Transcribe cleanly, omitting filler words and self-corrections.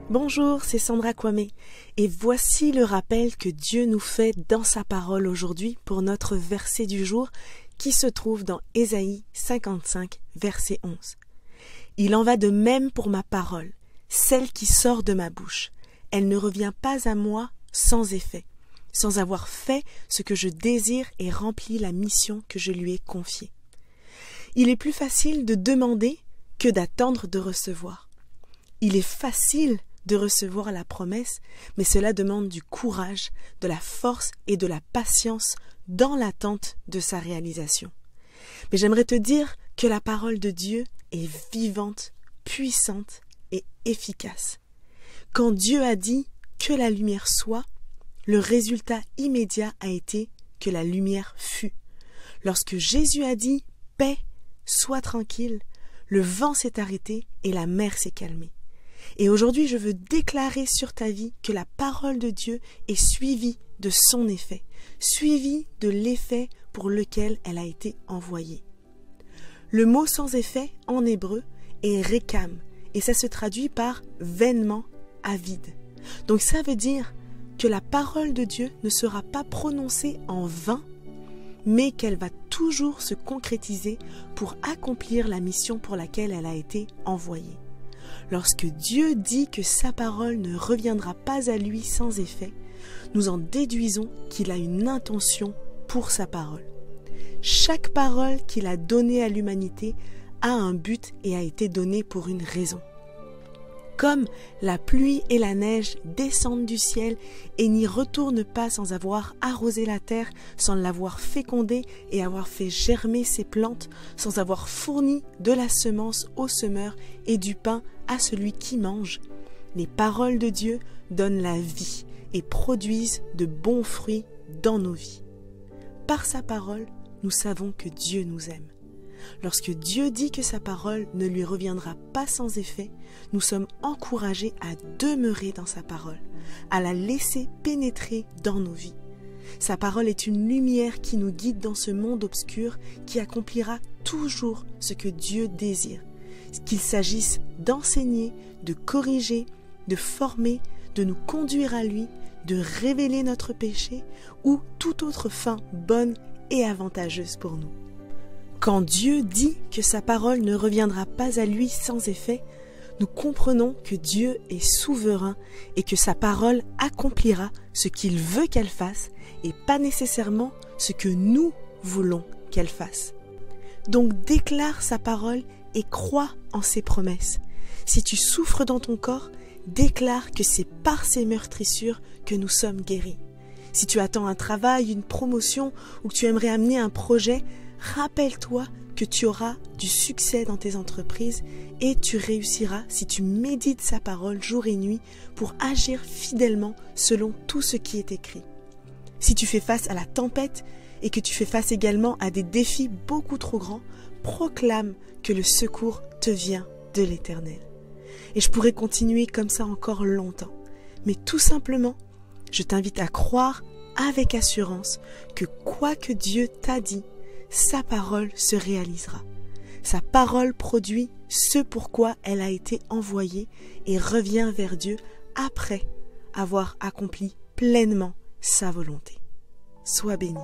Bonjour, c'est Sandra Kwame et voici le rappel que Dieu nous fait dans sa parole aujourd'hui pour notre verset du jour qui se trouve dans Ésaïe 55, verset 11. Il en va de même pour ma parole, celle qui sort de ma bouche. Elle ne revient pas à moi sans effet, sans avoir fait ce que je désire et rempli la mission que je lui ai confiée. Il est plus facile de demander que d'attendre de recevoir. Il est facile de recevoir la promesse, mais cela demande du courage, de la force et de la patience dans l'attente de sa réalisation. Mais j'aimerais te dire que la parole de Dieu est vivante, puissante et efficace. Quand Dieu a dit que la lumière soit, le résultat immédiat a été que la lumière fut. Lorsque Jésus a dit « paix, sois tranquille », le vent s'est arrêté et la mer s'est calmée. Et aujourd'hui, je veux déclarer sur ta vie que la parole de Dieu est suivie de son effet, suivie de l'effet pour lequel elle a été envoyée. Le mot sans effet en hébreu est rekam et ça se traduit par vainement avide. Donc ça veut dire que la parole de Dieu ne sera pas prononcée en vain, mais qu'elle va toujours se concrétiser pour accomplir la mission pour laquelle elle a été envoyée. Lorsque Dieu dit que sa parole ne reviendra pas à lui sans effet, nous en déduisons qu'il a une intention pour sa parole. Chaque parole qu'il a donnée à l'humanité a un but et a été donnée pour une raison. Comme la pluie et la neige descendent du ciel et n'y retournent pas sans avoir arrosé la terre, sans l'avoir fécondée et avoir fait germer ses plantes, sans avoir fourni de la semence au semeur et du pain à celui qui mange, les paroles de Dieu donnent la vie et produisent de bons fruits dans nos vies. Par sa parole, nous savons que Dieu nous aime. Lorsque Dieu dit que sa parole ne lui reviendra pas sans effet, nous sommes encouragés à demeurer dans sa parole, à la laisser pénétrer dans nos vies. Sa parole est une lumière qui nous guide dans ce monde obscur qui accomplira toujours ce que Dieu désire. Qu'il s'agisse d'enseigner, de corriger, de former, de nous conduire à lui, de révéler notre péché ou toute autre fin bonne et avantageuse pour nous. Quand Dieu dit que sa parole ne reviendra pas à lui sans effet, nous comprenons que Dieu est souverain et que sa parole accomplira ce qu'il veut qu'elle fasse et pas nécessairement ce que nous voulons qu'elle fasse. Donc déclare sa parole et crois en ses promesses. Si tu souffres dans ton corps, déclare que c'est par ses meurtrissures que nous sommes guéris. Si tu attends un travail, une promotion ou que tu aimerais amener un projet, rappelle-toi que tu auras du succès dans tes entreprises et tu réussiras si tu médites sa parole jour et nuit pour agir fidèlement selon tout ce qui est écrit. Si tu fais face à la tempête et que tu fais face également à des défis beaucoup trop grands, proclame que le secours te vient de l'Éternel. Et je pourrais continuer comme ça encore longtemps, mais tout simplement, je t'invite à croire avec assurance que quoi que Dieu t'a dit, sa parole se réalisera. Sa parole produit ce pourquoi elle a été envoyée et revient vers Dieu après avoir accompli pleinement sa volonté. Sois béni.